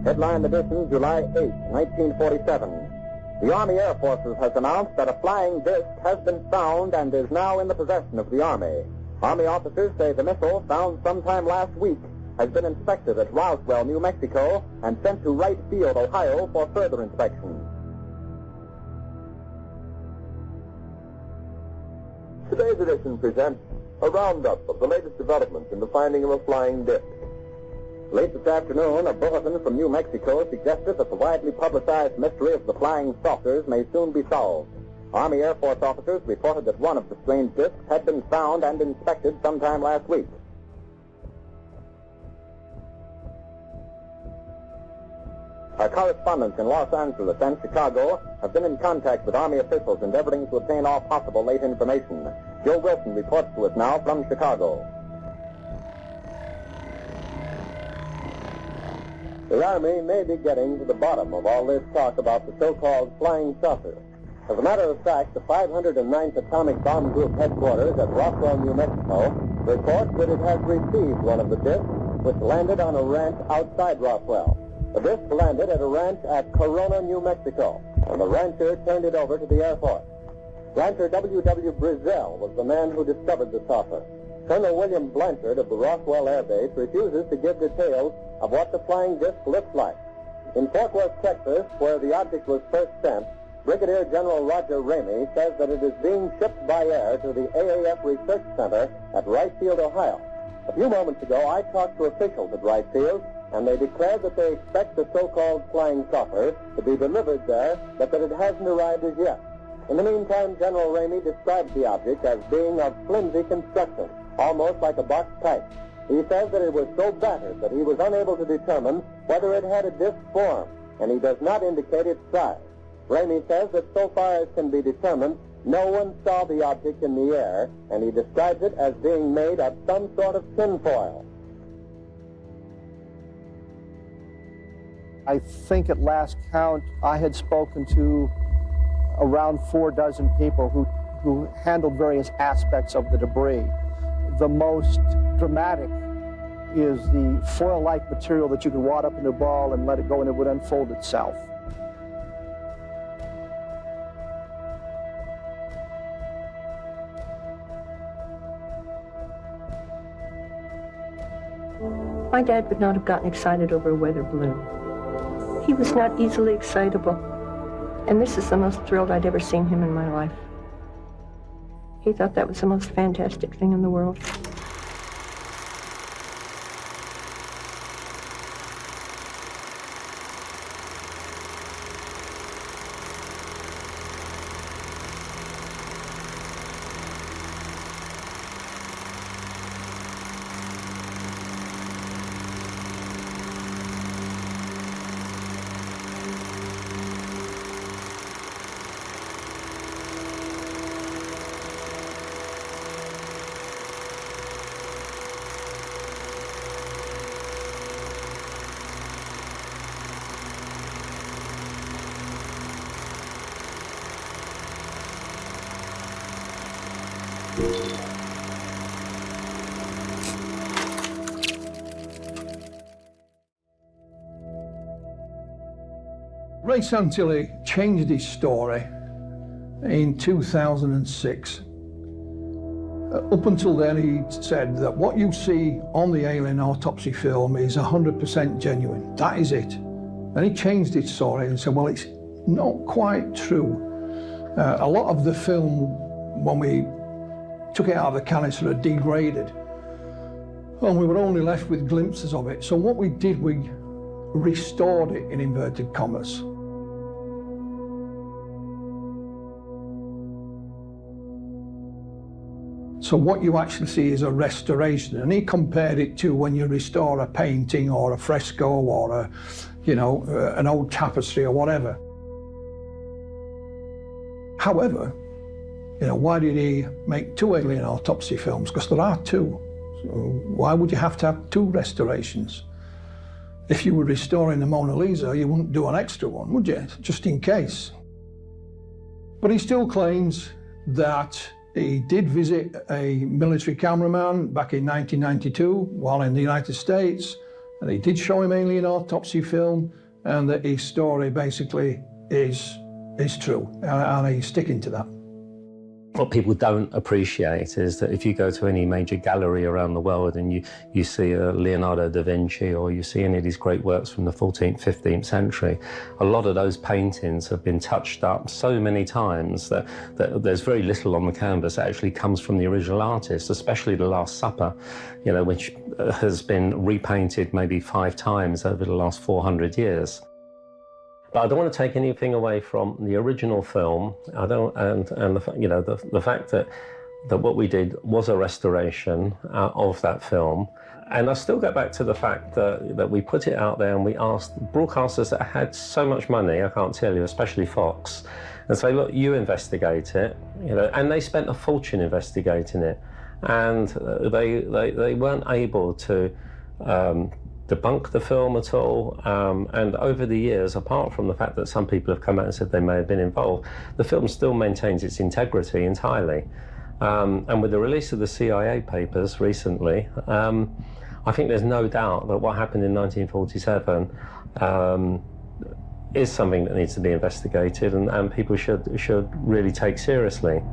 Headline edition, July 8, 1947. The Army Air Forces has announced that a flying disc has been found and is now in the possession of the Army. Army officers say the missile, found sometime last week, has been inspected at Roswell, New Mexico, and sent to Wright Field, Ohio, for further inspection. Today's edition presents a roundup of the latest developments in the finding of a flying disc. Late this afternoon, a bulletin from New Mexico suggested that the widely publicized mystery of the flying saucers may soon be solved. Army Air Force officers reported that one of the strange discs had been found and inspected sometime last week. Our correspondents in Los Angeles and Chicago have been in contact with Army officials endeavoring to obtain all possible late information. Joe Wilson reports to us now from Chicago. The Army may be getting to the bottom of all this talk about the so-called flying saucer. As a matter of fact, the 509th Atomic Bomb Group headquarters at Roswell, New Mexico, reports that it has received one of the discs, which landed on a ranch outside Roswell. The disc landed at a ranch at Corona, New Mexico, and the rancher turned it over to the Air Force. Rancher W.W. Brazel was the man who discovered the saucer. Colonel William Blanchard of the Roswell Air Base refuses to give details of what the flying disc looks like. In Fort Worth, Texas, where the object was first sent, Brigadier General Roger Ramey says that it is being shipped by air to the AAF Research Center at Wright Field, Ohio. A few moments ago, I talked to officials at Wright Field, and they declared that they expect the so-called flying saucer to be delivered there, but that it hasn't arrived as yet. In the meantime, General Ramey describes the object as being of flimsy construction, almost like a box type. He says that it was so battered that he was unable to determine whether it had a disc form, and he does not indicate its size. Ramey says that so far as can be determined, no one saw the object in the air, and he describes it as being made of some sort of tinfoil. I think at last count, I had spoken to around 4 dozen people who handled various aspects of the debris. The most dramatic is the foil-like material that you could wad up into a ball and let it go and it would unfold itself. My dad would not have gotten excited over a weather balloon. He was not easily excitable, and this is the most thrilled I'd ever seen him in my life. He thought that was the most fantastic thing in the world. Ray Santilli changed his story in 2006. Up until then, he said that what you see on the alien autopsy film is 100% genuine. That is it. Then he changed his story and said, well, it's not quite true. A lot of the film, when we took it out of the canister, had degraded, and we were only left with glimpses of it. So what we did, we restored it, in inverted commas. So what you actually see is a restoration, and he compared it to when you restore a painting or a fresco or a, an old tapestry or whatever. However, why did he make 2 alien autopsy films? Because there are 2. So why would you have to have 2 restorations? If you were restoring the Mona Lisa, you wouldn't do an extra one, would you? Just in case. But he still claims that he did visit a military cameraman back in 1992 while in the United States, And they did show him alien autopsy film, and that his story basically is true, and he's sticking to that. What people don't appreciate is that if you go to any major gallery around the world and you see a Leonardo da Vinci, or you see any of these great works from the 14th, 15th century, a lot of those paintings have been touched up so many times that there's very little on the canvas that actually comes from the original artist, especially the Last Supper, you know, which has been repainted maybe 5 times over the last 400 years. But I don't want to take anything away from the original film. I don't, and the fact that what we did was a restoration of that film. And I still go back to the fact that we put it out there and we asked broadcasters that had so much money, I can't tell you, especially Fox, and say, look, you investigate it, you know, and they spent a fortune investigating it, and they weren't able to debunk the film at all, and over the years, apart from the fact that some people have come out and said they may have been involved, the film still maintains its integrity entirely. And with the release of the CIA papers recently, I think there's no doubt that what happened in 1947 is something that needs to be investigated, and people should really take seriously.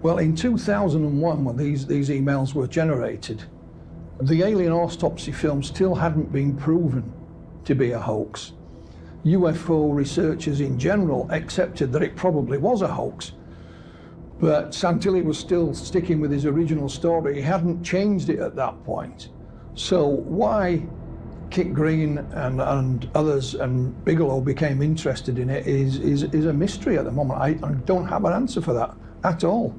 Well, in 2001, when these emails were generated, the alien autopsy film still hadn't been proven to be a hoax. UFO researchers in general accepted that it probably was a hoax, but Santilli was still sticking with his original story. He hadn't changed it at that point. So why Kit Green and others and Bigelow became interested in it is a mystery at the moment. I don't have an answer for that at all.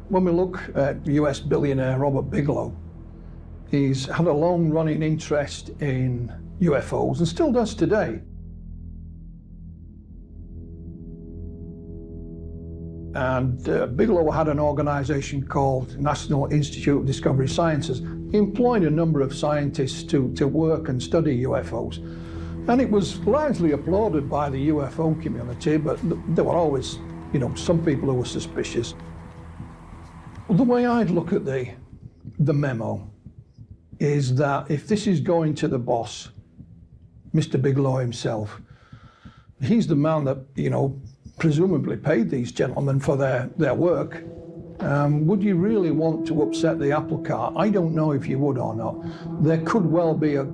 When we look at US billionaire Robert Bigelow, he's had a long-running interest in UFOs and still does today. And Bigelow had an organization called National Institute of Discovery Sciences. He employed a number of scientists to work and study UFOs. And it was largely applauded by the UFO community, but there were always, you know, some people who were suspicious. The way I'd look at the memo is that if this is going to the boss, Mr. Bigelow himself, he's the man that, you know, presumably paid these gentlemen for their work. Would you really want to upset the apple cart? I don't know if you would or not. There could well be a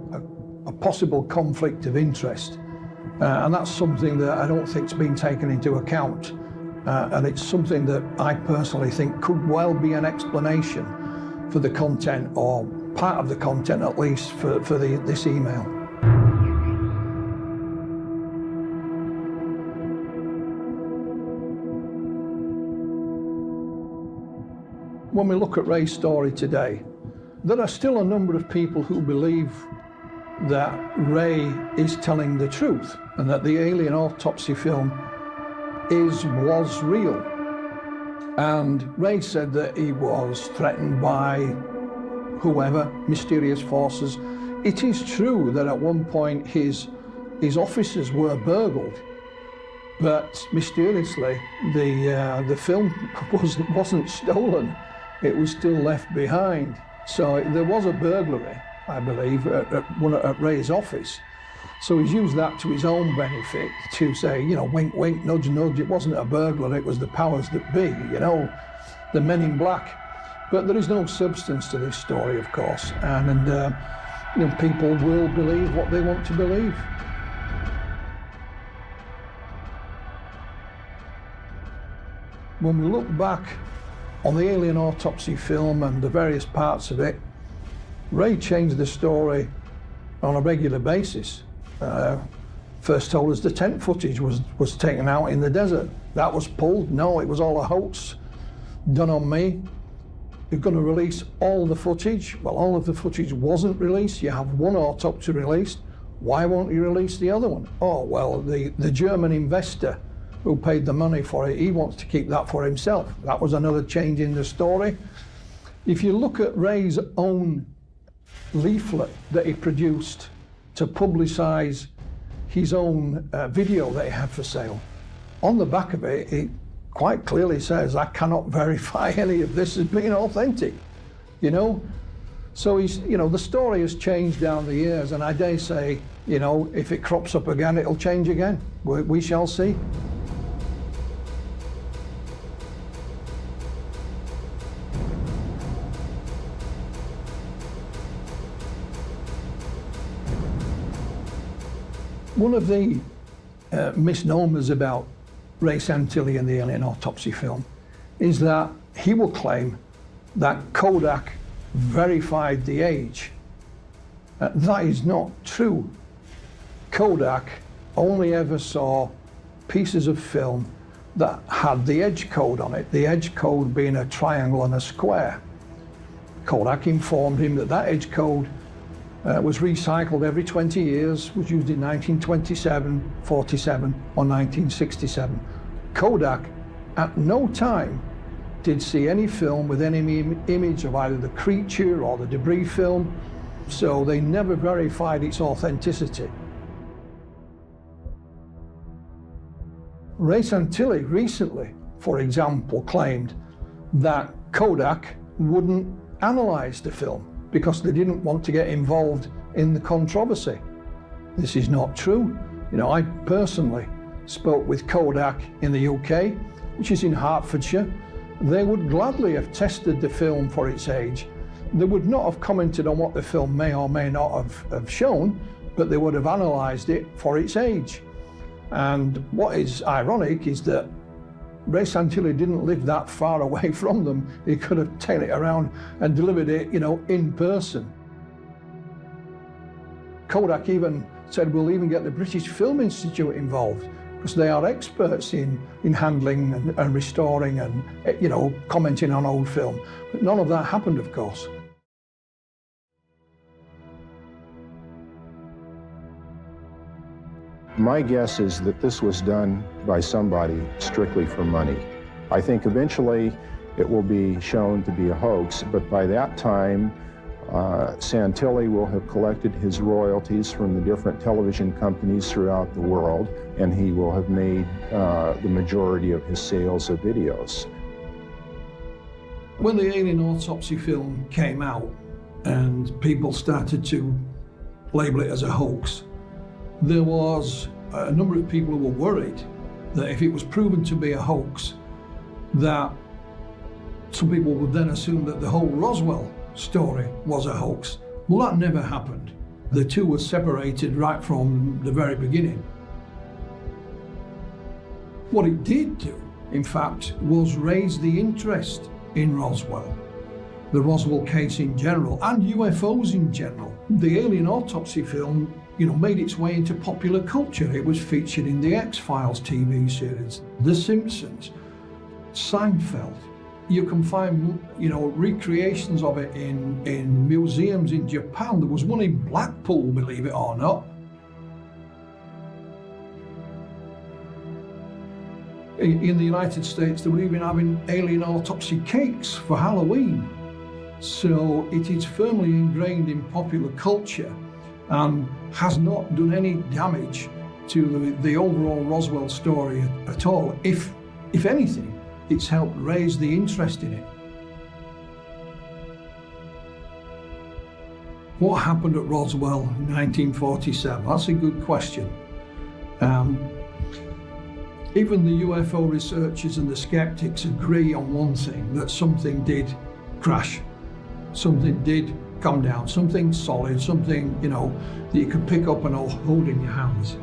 possible conflict of interest, and that's something that I don't think's been taken into account. And it's something that I personally think could well be an explanation for the content, or part of the content at least, for this email. When we look at Ray's story today, there are still a number of people who believe that Ray is telling the truth and that the alien autopsy film was real. And Ray said that he was threatened by whoever, mysterious forces. It is true that at one point his offices were burgled, but mysteriously the film wasn't stolen. It was still left behind. So there was a burglary, I believe, at Ray's office. So he's used that to his own benefit to say, you know, wink, wink, nudge, nudge, it wasn't a burglar, it was the powers that be, you know, the men in black. But there is no substance to this story, of course, and you know, people will believe what they want to believe. When we look back on the alien autopsy film and the various parts of it, Ray changed the story on a regular basis. First told us the tent footage was taken out in the desert. That was pulled. No, it was all a hoax. done on me. You're going to release all the footage. Well, all of the footage wasn't released. You have one autopsy released. Why won't you release the other one? Oh, well, the German investor who paid the money for it, he wants to keep that for himself. That was another change in the story. If you look at Ray's own leaflet that he produced to publicize his own video that he had for sale, on the back of it, it quite clearly says, I cannot verify any of this as being authentic, you know? So he's, you know, the story has changed down the years, and I dare say, you know, if it crops up again, it'll change again. We shall see. One of the misnomers about Ray Santilli and the alien autopsy film is that he will claim that Kodak verified the age. That is not true. Kodak only ever saw pieces of film that had the edge code on it, the edge code being a triangle and a square. Kodak informed him that that edge code was recycled every 20 years, was used in 1927, 47, or 1967. Kodak at no time did see any film with any image of either the creature or the debris film, so they never verified its authenticity. Ray Santilli recently, for example, claimed that Kodak wouldn't analyze the film because they didn't want to get involved in the controversy. This is not true. You know, I personally spoke with Kodak in the UK, which is in Hertfordshire. They would gladly have tested the film for its age. They would not have commented on what the film may or may not have shown, but they would have analysed it for its age. And what is ironic is that Ray Santilli didn't live that far away from them. He could have taken it around and delivered it, you know, in person. Kodak even said we'll even get the British Film Institute involved because they are experts in handling and restoring and, you know, commenting on old film. But none of that happened, of course. My guess is that this was done by somebody strictly for money. I think eventually it will be shown to be a hoax, but by that time, Santilli will have collected his royalties from the different television companies throughout the world, and he will have made the majority of his sales of videos. When the alien autopsy film came out and people started to label it as a hoax, there was a number of people who were worried that if it was proven to be a hoax, that some people would then assume that the whole Roswell story was a hoax. Well, that never happened. The two were separated right from the very beginning. What it did do, in fact, was raise the interest in Roswell, the Roswell case in general, and UFOs in general. The alien autopsy film, you know, made its way into popular culture. It was featured in the X-Files TV series, The Simpsons, Seinfeld. You can find, you know, recreations of it in museums in Japan. There was one in Blackpool, believe it or not. In the United States, they were even having alien autopsy cakes for Halloween. So it is firmly ingrained in popular culture and has not done any damage to the overall Roswell story at all. If anything, it's helped raise the interest in it. What happened at Roswell in 1947? That's a good question. Even the UFO researchers and the skeptics agree on one thing, that something did crash. Something did come down, something solid, something, you know, that you could pick up and hold in your hands.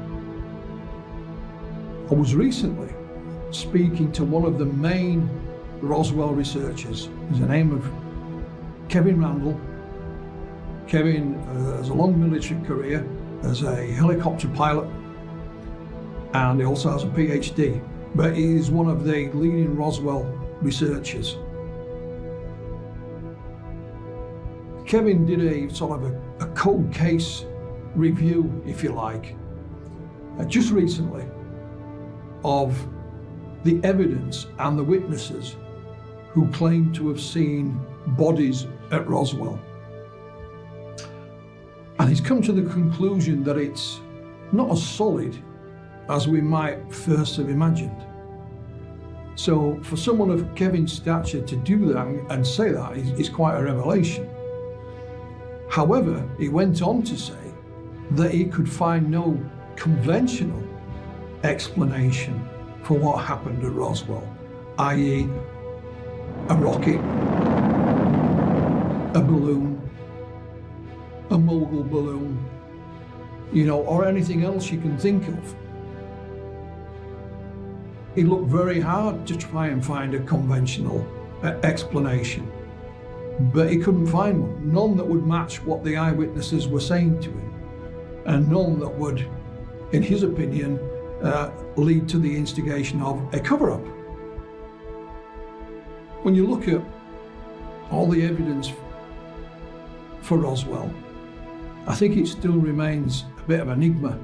I was recently speaking to one of the main Roswell researchers. He's the name of Kevin Randall. Kevin has a long military career as a helicopter pilot, and he also has a PhD, but he is one of the leading Roswell researchers. Kevin did a sort of a cold case review, if you like, just recently, of the evidence and the witnesses who claim to have seen bodies at Roswell. And he's come to the conclusion that it's not as solid as we might first have imagined. So for someone of Kevin's stature to do that and say that is quite a revelation. However, he went on to say that he could find no conventional explanation for what happened at Roswell, i.e. a rocket, a balloon, a mogul balloon, or anything else you can think of. He looked very hard to try and find a conventional explanation, but he couldn't find one. None that would match what the eyewitnesses were saying to him, and none that would, in his opinion, lead to the instigation of a cover-up. When you look at all the evidence for Roswell, I think it still remains a bit of an enigma.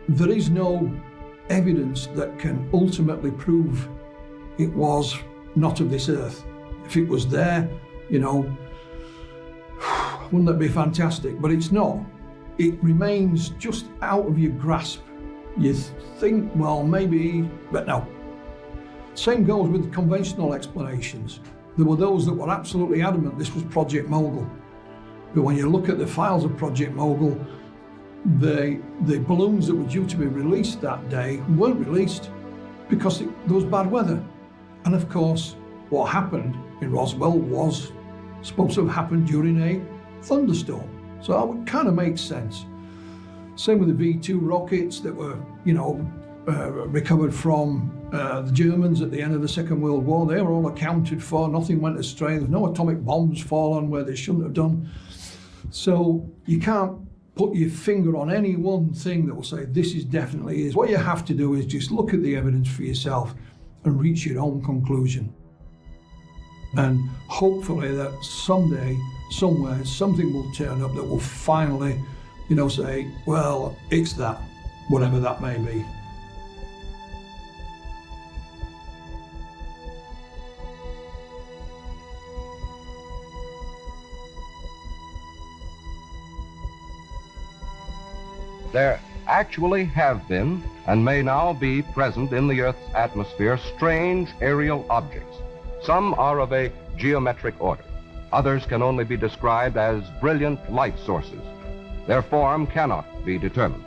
There is no evidence that can ultimately prove it was not of this earth. If it was there, wouldn't that be fantastic? But it's not. It remains just out of your grasp. You think, well, maybe, but no. Same goes with conventional explanations. There were those that were absolutely adamant this was Project Mogul. But when you look at the files of Project Mogul, the balloons that were due to be released that day weren't released because there was bad weather. And of course, what happened in Roswell was supposed to have happened during a thunderstorm. So that would kind of make sense. Same with the V-2 rockets that were, recovered from the Germans at the end of the Second World War. They were all accounted for, nothing went astray. There's no atomic bombs fallen where they shouldn't have done. So you can't put your finger on any one thing that will say this is definitely is. What you have to do is just look at the evidence for yourself and reach your own conclusion. And hopefully that someday, somewhere, something will turn up that will finally, say, well, it's that, whatever that may be. There actually have been, and may now be present in the Earth's atmosphere, strange aerial objects. Some are of a geometric order. Others can only be described as brilliant light sources. Their form cannot be determined.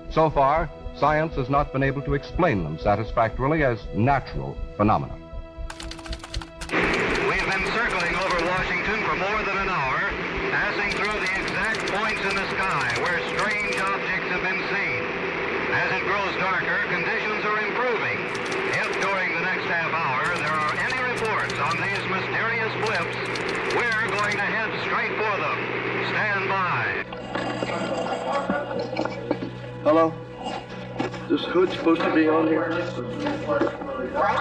So far, science has not been able to explain them satisfactorily as natural phenomena. We've been circling over Washington for more than an hour, passing through the exact points in the sky where strange objects have been seen. As it grows darker, conditions are improving. If during the next half hour there are any reports on these mysterious blips, we're going to head straight for them. Stand by. Hello? This hood supposed to be on here?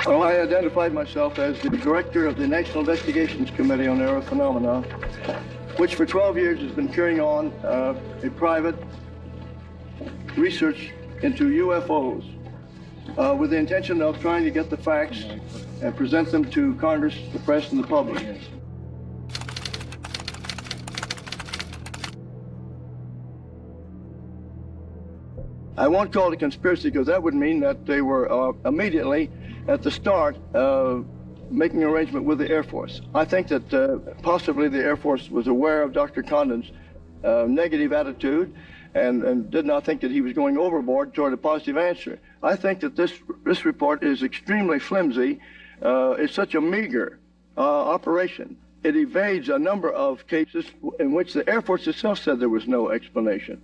Well, I identified myself as the director of the National Investigations Committee on Aerial Phenomena, which for 12 years has been carrying on a private research into UFOs with the intention of trying to get the facts and present them to Congress, the press, and the public. I won't call it a conspiracy because that would mean that they were immediately at the start making an arrangement with the Air Force. I think that possibly the Air Force was aware of Dr. Condon's negative attitude and did not think that he was going overboard toward a positive answer. I think that this report is extremely flimsy. It's such a meager operation. It evades a number of cases in which the Air Force itself said there was no explanation.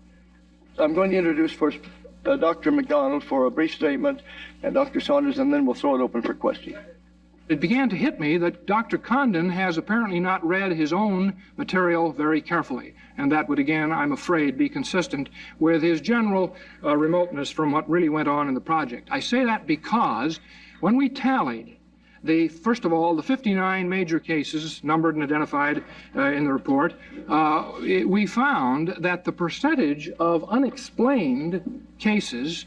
I'm going to introduce first Dr. McDonald for a brief statement, and Dr. Saunders, and then we'll throw it open for questions. It began to hit me that Dr. Condon has apparently not read his own material very carefully, and that would, again, I'm afraid, be consistent with his general remoteness from what really went on in the project. I say that because when we tallied first of all, the 59 major cases numbered and identified in the report, we found that the percentage of unexplained cases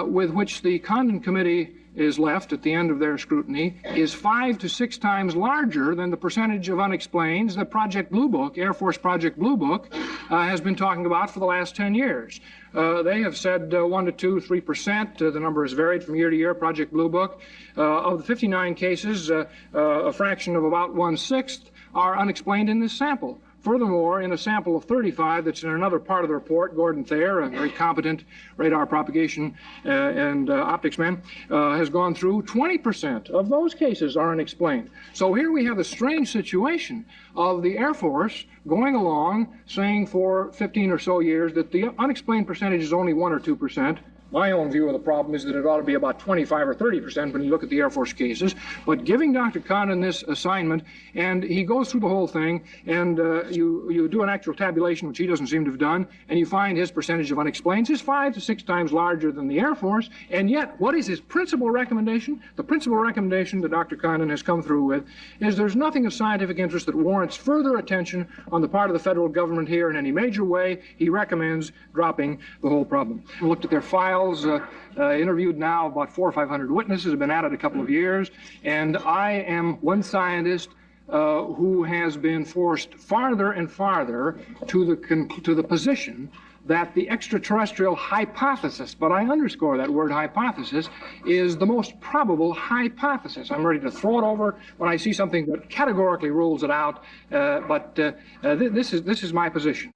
with which the Condon Committee is left at the end of their scrutiny is 5 to 6 times larger than the percentage of unexplains that Project Blue Book, Air Force Project Blue Book, has been talking about for the last 10 years. They have said 1 to 2, 3%. The number has varied from year to year, Project Blue Book. Of the 59 cases, a fraction of about 1/6 are unexplained in this sample. Furthermore, in a sample of 35 that's in another part of the report, Gordon Thayer, a very competent radar propagation and optics man, has gone through, 20% of those cases are unexplained. So here we have a strange situation of the Air Force going along saying for 15 or so years that the unexplained percentage is only 1 or 2%. My own view of the problem is that it ought to be about 25 or 30% when you look at the Air Force cases. But giving Dr. Condon this assignment, and he goes through the whole thing, and you do an actual tabulation, which he doesn't seem to have done, and you find his percentage of unexplains is 5 to 6 times larger than the Air Force. And yet, what is his principal recommendation? The principal recommendation that Dr. Condon has come through with is there's nothing of scientific interest that warrants further attention on the part of the federal government here in any major way. He recommends dropping the whole problem. We looked at their files. Interviewed now about 400 or 500 witnesses, have been at it a couple of years, and I am one scientist who has been forced farther and farther to the position that the extraterrestrial hypothesis, but I underscore that word hypothesis, is the most probable hypothesis. I'm ready to throw it over when I see something that categorically rules it out, but this is my position.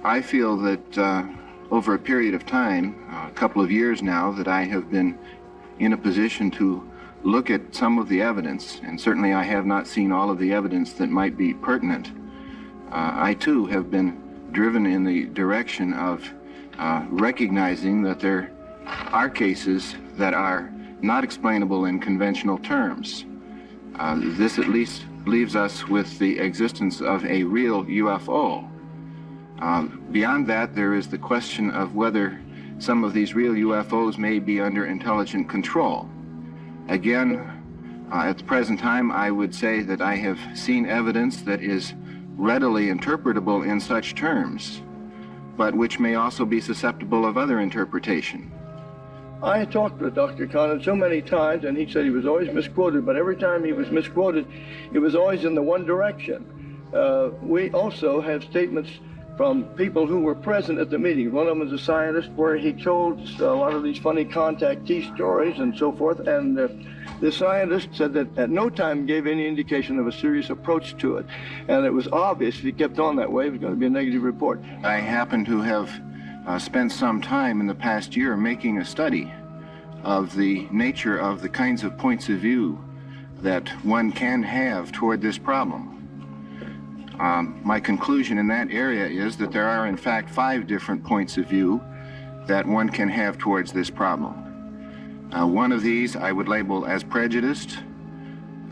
I feel that over a period of time, a couple of years now, that I have been in a position to look at some of the evidence, and certainly I have not seen all of the evidence that might be pertinent. I too have been driven in the direction of recognizing that there are cases that are not explainable in conventional terms. This at least leaves us with the existence of a real UFO. Beyond that, there is the question of whether some of these real UFOs may be under intelligent control. Again, at the present time, I would say that I have seen evidence that is readily interpretable in such terms, but which may also be susceptible of other interpretation. I talked with Dr. Condon so many times, and he said he was always misquoted, but every time he was misquoted, it was always in the one direction. We also have statements from people who were present at the meeting. One of them was a scientist where he told a lot of these funny contactee stories and so forth, and the scientist said that at no time gave any indication of a serious approach to it, and it was obvious if he kept on that way it was going to be a negative report. I happen to have spent some time in the past year making a study of the nature of the kinds of points of view that one can have toward this problem. My conclusion in that area is that there are in fact 5 different points of view that one can have towards this problem. One of these I would label as prejudiced.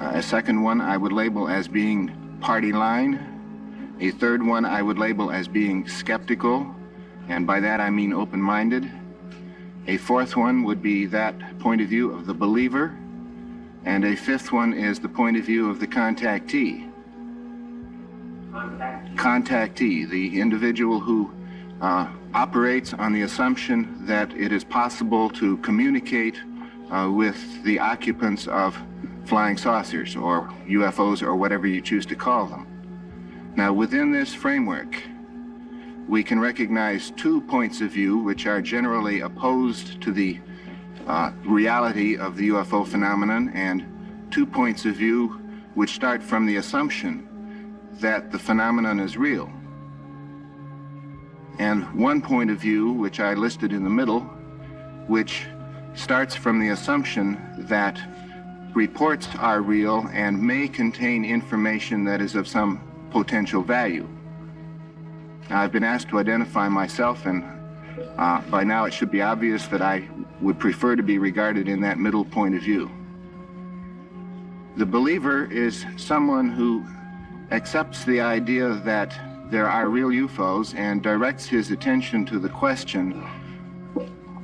A second one I would label as being party line. A third one I would label as being skeptical, and by that I mean open-minded. A fourth one would be that point of view of the believer, and a fifth one is the point of view of the contactee. Contactee, the individual who operates on the assumption that it is possible to communicate with the occupants of flying saucers or UFOs or whatever you choose to call them. Now, within this framework, we can recognize 2 points of view which are generally opposed to the reality of the UFO phenomenon, and 2 points of view which start from the assumption that the phenomenon is real. And 1 point of view, which I listed in the middle, which starts from the assumption that reports are real and may contain information that is of some potential value. Now, I've been asked to identify myself, and by now it should be obvious that I would prefer to be regarded in that middle point of view. The believer is someone who accepts the idea that there are real UFOs and directs his attention to the question,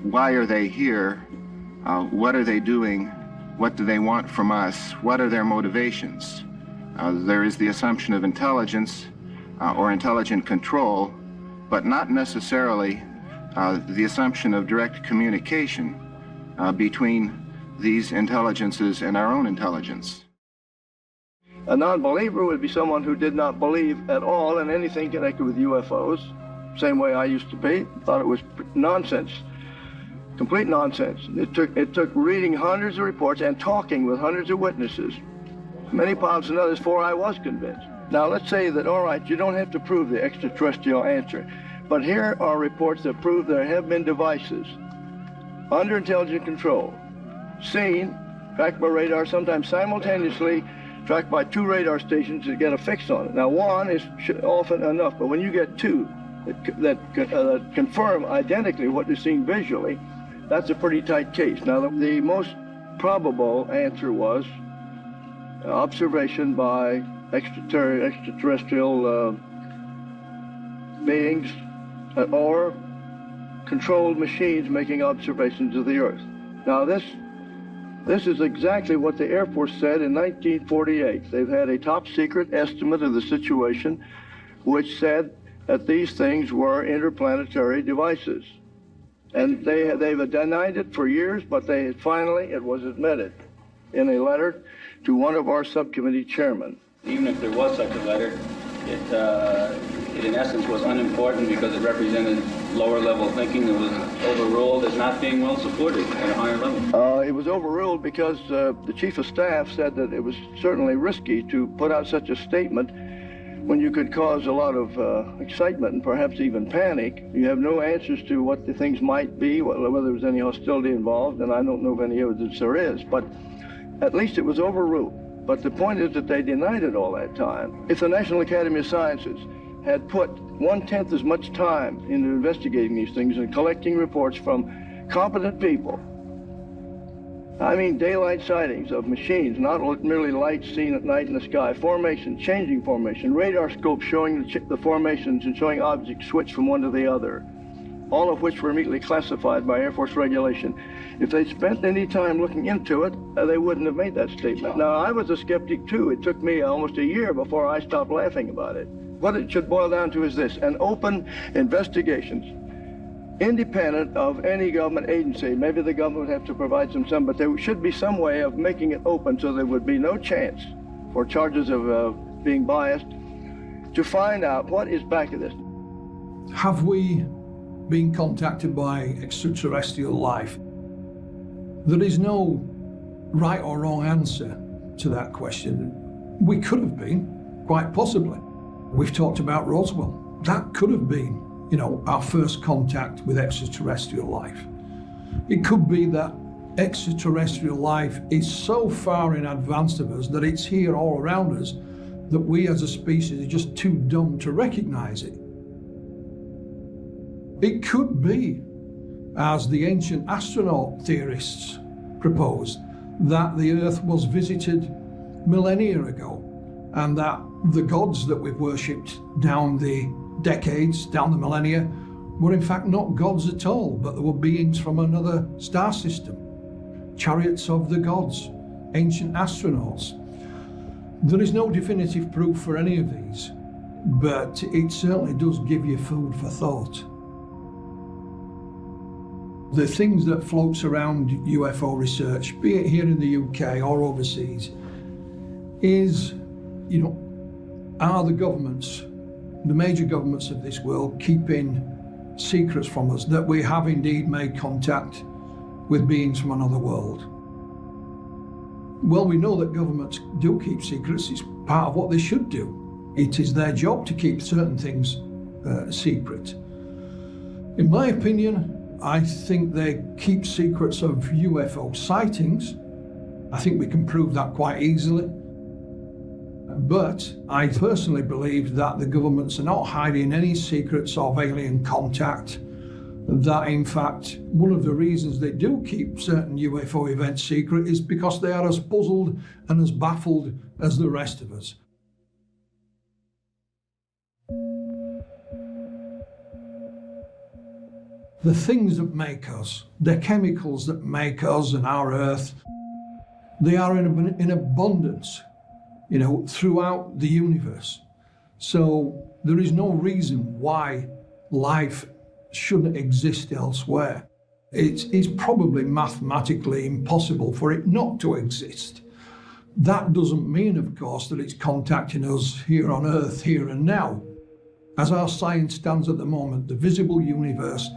why are they here? What are they doing? What do they want from us? What are their motivations? There is the assumption of intelligence or intelligent control, but not necessarily the assumption of direct communication between these intelligences and our own intelligence. A non-believer would be someone who did not believe at all in anything connected with UFOs, same way I used to be, thought it was nonsense, complete nonsense. It took reading hundreds of reports and talking with hundreds of witnesses, many pounds and others, before I was convinced. Now let's say that, all right, you don't have to prove the extraterrestrial answer, but here are reports that prove there have been devices under intelligent control, seen, tracked by radar, sometimes simultaneously tracked by 2 radar stations to get a fix on it. Now, one is often enough, but when you get 2 that confirm identically what is seen visually, that's a pretty tight case. Now, the most probable answer was observation by extraterrestrial beings or controlled machines making observations of the Earth. Now, this is exactly what the Air Force said in 1948. They've had a top secret estimate of the situation, which said that these things were interplanetary devices. And they've denied it for years, but finally it was admitted in a letter to one of our subcommittee chairmen. Even if there was such a letter, it in essence was unimportant because it represented lower level thinking that was overruled as not being well supported at a higher level. It was overruled because the chief of staff said that it was certainly risky to put out such a statement when you could cause a lot of excitement and perhaps even panic. You have no answers to what the things might be, whether there was any hostility involved, and I don't know of any evidence there is, but at least it was overruled. But the point is that they denied it all that time. If the National Academy of Sciences had put 1/10 as much time into investigating these things and collecting reports from competent people, I mean daylight sightings of machines, not merely lights seen at night in the sky, formation, changing formation, radar scopes showing the formations and showing objects switch from one to the other, all of which were immediately classified by Air Force regulation. If they'd spent any time looking into it, they wouldn't have made that statement. Now, I was a skeptic too. It took me almost a year before I stopped laughing about it. What it should boil down to is this: an open investigations, independent of any government agency. Maybe the government would have to provide some, but there should be some way of making it open so there would be no chance for charges of being biased, to find out what is back of this. Have we been contacted by extraterrestrial life? There is no right or wrong answer to that question. We could have been, quite possibly. We've talked about Roswell. That could have been, our first contact with extraterrestrial life. It could be that extraterrestrial life is so far in advance of us that it's here all around us that we as a species are just too dumb to recognize it. It could be, as the ancient astronaut theorists proposed, that the Earth was visited millennia ago, and that the gods that we've worshipped down the decades, down the millennia, were in fact not gods at all, but they were beings from another star system, chariots of the gods, ancient astronauts. There is no definitive proof for any of these, but it certainly does give you food for thought. The things that floats around UFO research, be it here in the UK or overseas, is, are the governments, the major governments of this world, keeping secrets from us that we have indeed made contact with beings from another world? Well, we know that governments do keep secrets. It's part of what they should do. It is their job to keep certain things secret. In my opinion, I think they keep secrets of UFO sightings. I think we can prove that quite easily. But I personally believe that the governments are not hiding any secrets of alien contact, that in fact one of the reasons they do keep certain UFO events secret is because they are as puzzled and as baffled as the rest of us. the things that make us, the chemicals that make us and our Earth, they are in abundance, you know, throughout the universe. So there is no reason why life shouldn't exist elsewhere. It's probably mathematically impossible for it not to exist. That doesn't mean, of course, that it's contacting us here on Earth, here and now. As our science stands at the moment, the visible universe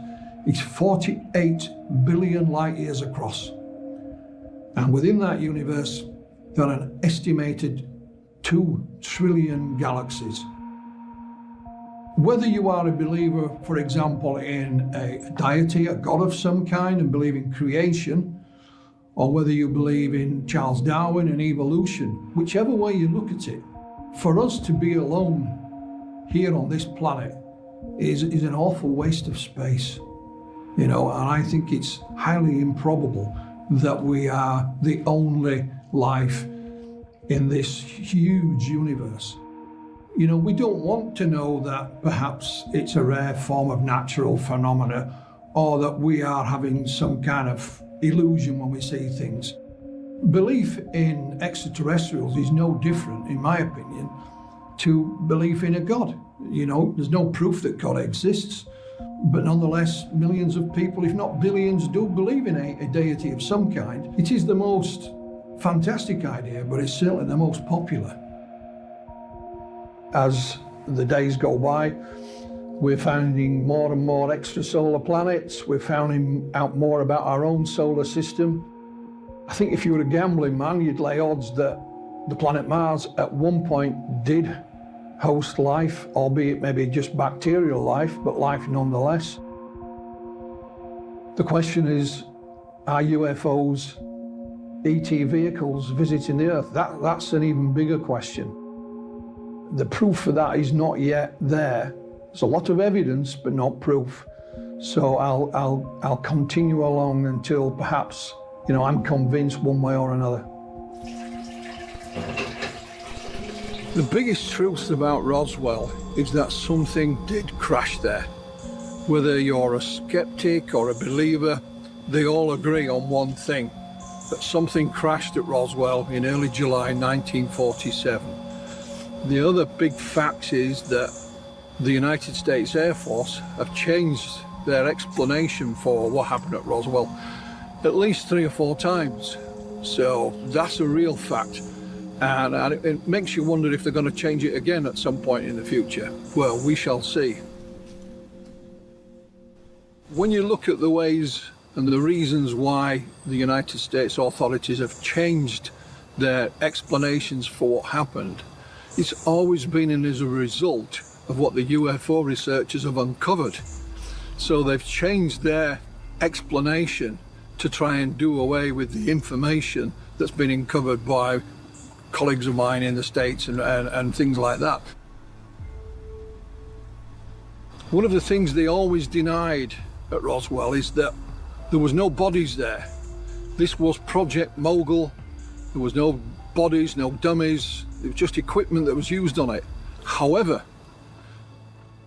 is 48 billion light years across. And within that universe, there are an estimated 2 trillion galaxies. Whether you are a believer, for example, in a deity, a god of some kind, and believe in creation, or whether you believe in Charles Darwin and evolution, whichever way you look at it, for us to be alone here on this planet is an awful waste of space, you know, and I think it's highly improbable that we are the only life in this huge universe. You know, we don't want to know that perhaps it's a rare form of natural phenomena, or that we are having some kind of illusion when we see things. Belief in extraterrestrials is no different, in my opinion, to belief in a God. You know, there's no proof that God exists, but nonetheless, millions of people, if not billions, do believe in a deity of some kind. It is the most fantastic idea, but it's certainly the most popular. As the days go by, we're finding more and more extrasolar planets. We're finding out more about our own solar system. I think if you were a gambling man, you'd lay odds that the planet Mars at one point did host life, albeit maybe just bacterial life, but life nonetheless. The question is, are UFOs ET vehicles visiting the Earth? That's an even bigger question. The proof for that is not yet there. There's a lot of evidence, but not proof. So I'll continue along until perhaps, you know, I'm convinced one way or another. The biggest truth about Roswell is that something did crash there. Whether you're a skeptic or a believer, they all agree on one thing, that something crashed at Roswell in early July 1947. The other big fact is that the United States Air Force have changed their explanation for what happened at Roswell at least 3 or 4 times. So that's a real fact. And it makes you wonder if they're going to change it again at some point in the future. Well, we shall see. When you look at the ways and the reasons why the United States authorities have changed their explanations for what happened, it's always been as a result of what the UFO researchers have uncovered. So they've changed their explanation to try and do away with the information that's been uncovered by colleagues of mine in the States and things like that. One of the things they always denied at Roswell is that there was no bodies there. This was Project Mogul. There was no bodies, no dummies. It was just equipment that was used on it. However,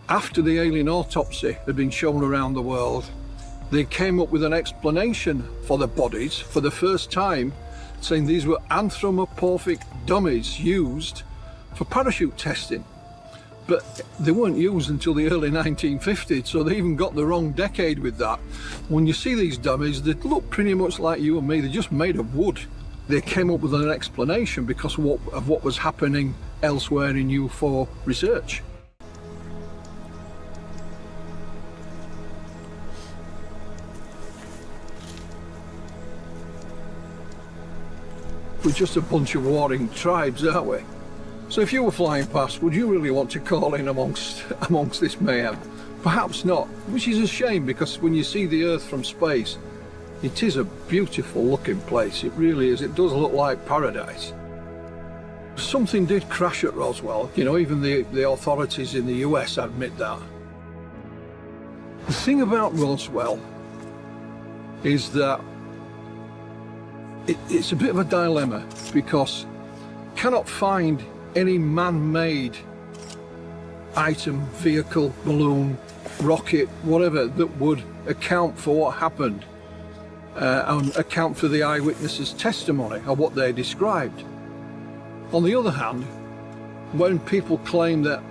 after the alien autopsy had been shown around the world, they came up with an explanation for the bodies for the first time, saying these were anthropomorphic dummies used for parachute testing. But they weren't used until the early 1950s, so they even got the wrong decade with that. When you see these dummies, they look pretty much like you and me. They're just made of wood. They came up with an explanation because of what was happening elsewhere in UFO research. We're just a bunch of warring tribes, aren't we? So if you were flying past, would you really want to call in amongst this mayhem? Perhaps not, which is a shame, because when you see the Earth from space, it is a beautiful looking place. It really is. It does look like paradise. Something did crash at Roswell. You know, even the authorities in the US admit that. The thing about Roswell is that it's a bit of a dilemma, because you cannot find any man-made item, vehicle, balloon, rocket, whatever, that would account for what happened and account for the eyewitnesses' testimony or what they described. On the other hand, when people claim that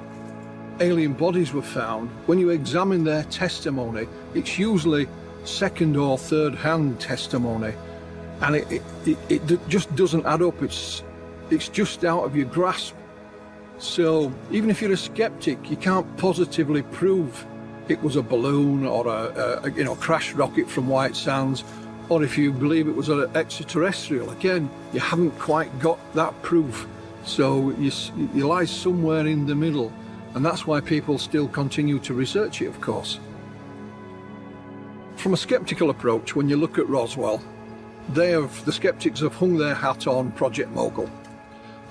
alien bodies were found, when you examine their testimony, it's usually second or third hand testimony, and it just doesn't add up. It's just out of your grasp. So even if you're a skeptic, you can't positively prove it was a balloon or a crashed rocket from White Sands, or if you believe it was an extraterrestrial. Again, you haven't quite got that proof. So you lie somewhere in the middle, and that's why people still continue to research it, of course. From a skeptical approach, when you look at Roswell, the skeptics have hung their hat on Project Mogul.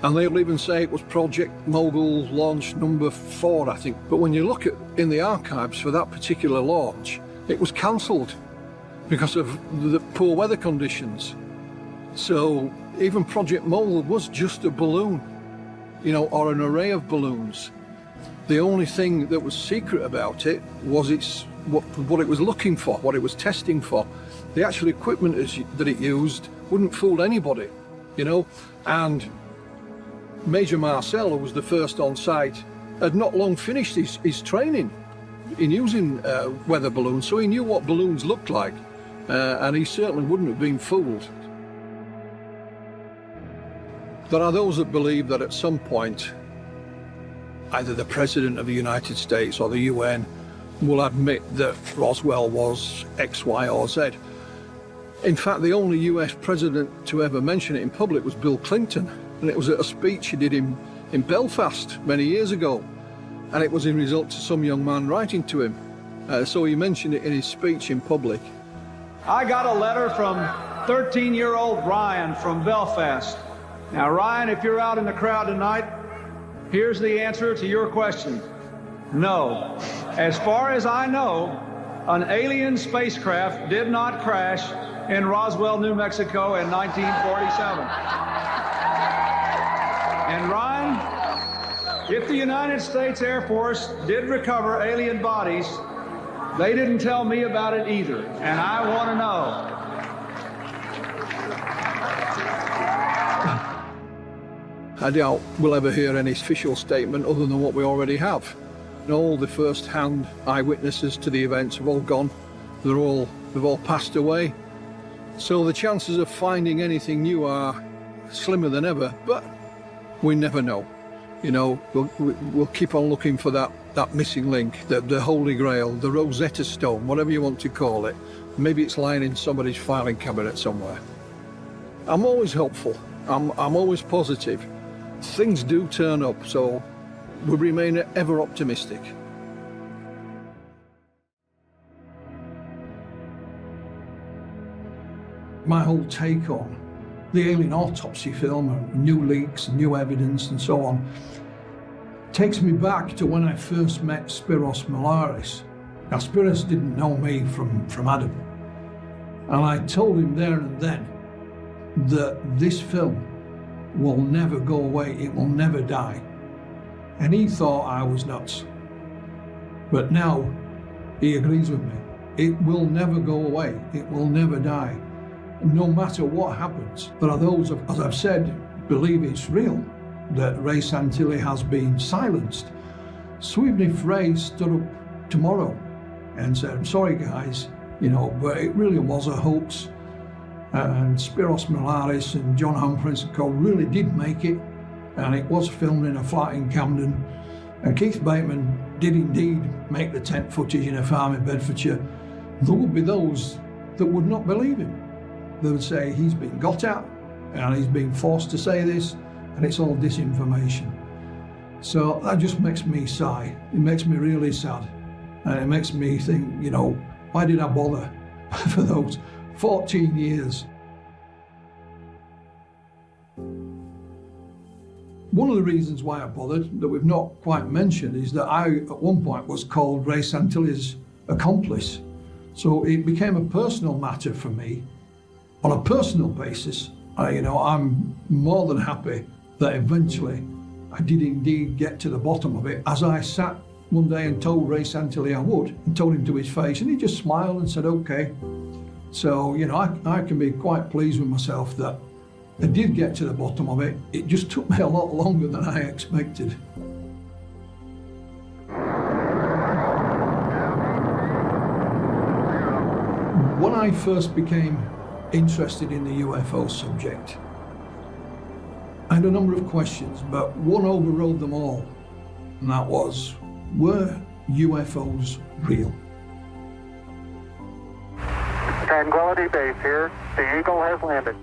And they'll even say it was Project Mogul launch number 4, I think. But when you look in the archives for that particular launch, it was cancelled because of the poor weather conditions. So even Project Mogul was just a balloon, or an array of balloons. The only thing that was secret about it was what it was looking for, what it was testing for. The actual equipment that it used wouldn't fool anybody, and Major Marcel, who was the first on site, had not long finished his training in using weather balloons, so he knew what balloons looked like, and he certainly wouldn't have been fooled. There are those that believe that at some point, either the President of the United States or the UN will admit that Roswell was X, Y, or Z. In fact, the only US president to ever mention it in public was Bill Clinton, and it was at a speech he did in Belfast many years ago, and it was in result to some young man writing to him. So he mentioned it in his speech in public. I got a letter from 13-year-old Ryan from Belfast. Now, Ryan, if you're out in the crowd tonight, here's the answer to your question. No. As far as I know, an alien spacecraft did not crash in Roswell, New Mexico in 1947. And Ryan, if the United States Air Force did recover alien bodies, they didn't tell me about it either, and I want to know. I doubt we'll ever hear any official statement other than what we already have. All the first-hand eyewitnesses to the events have all gone. They've all passed away. So the chances of finding anything new are slimmer than ever, but we never know. We'll keep on looking for that missing link, the Holy Grail, the Rosetta Stone, whatever you want to call it. Maybe it's lying in somebody's filing cabinet somewhere. I'm always hopeful. I'm always positive. Things do turn up, so we remain ever optimistic. My whole take on the alien autopsy film and new leaks, new evidence and so on takes me back to when I first met Spiros Malaris. Now, Spiros didn't know me from Adam, and I told him there and then that this film will never go away, it will never die. And he thought I was nuts. But now he agrees with me. It will never go away, it will never die. No matter what happens. There are those, as I've said, believe it's real, that Ray Santilli has been silenced. So even if Ray stood up tomorrow and said, I'm sorry guys, but it really was a hoax, and Spiros Malaris and John Humphreys and co really did make it, and it was filmed in a flat in Camden, and Keith Bateman did indeed make the tent footage in a farm in Bedfordshire, there would be those that would not believe him. They would say he's been got at, and he's been forced to say this, and it's all disinformation. So that just makes me sigh. It makes me really sad, and it makes me think, why did I bother for those 14 years? One of the reasons why I bothered, that we've not quite mentioned, is that I, at one point, was called Ray Santilli's accomplice. So it became a personal matter for me. On a personal basis, I'm more than happy that eventually I did indeed get to the bottom of it, as I sat one day and told Ray Santilli I would, and told him to his face, and he just smiled and said, okay. So, you know, I can be quite pleased with myself that I did get to the bottom of it. It just took me a lot longer than I expected. When I first became interested in the UFO subject, I had a number of questions, but one overrode them all, and that was, were UFOs real? Tranquility Base here. The Eagle has landed.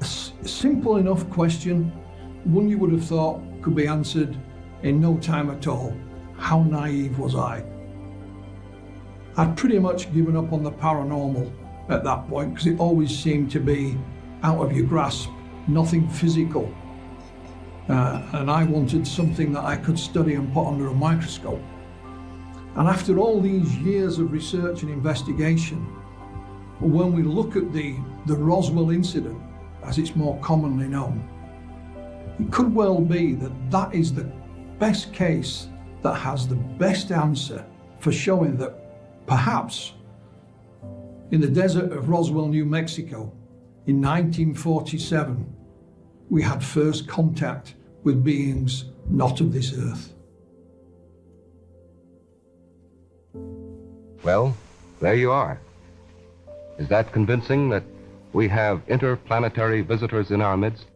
A simple enough question, one you would have thought could be answered in no time at all. How naive was I? I'd pretty much given up on the paranormal at that point because it always seemed to be out of your grasp, nothing physical. And I wanted something that I could study and put under a microscope. And after all these years of research and investigation, when we look at the Roswell incident, as it's more commonly known, it could well be that that is the best case that has the best answer for showing that perhaps in the desert of Roswell, New Mexico, in 1947, we had first contact with beings not of this earth. Well, there you are. Is that convincing that we have interplanetary visitors in our midst?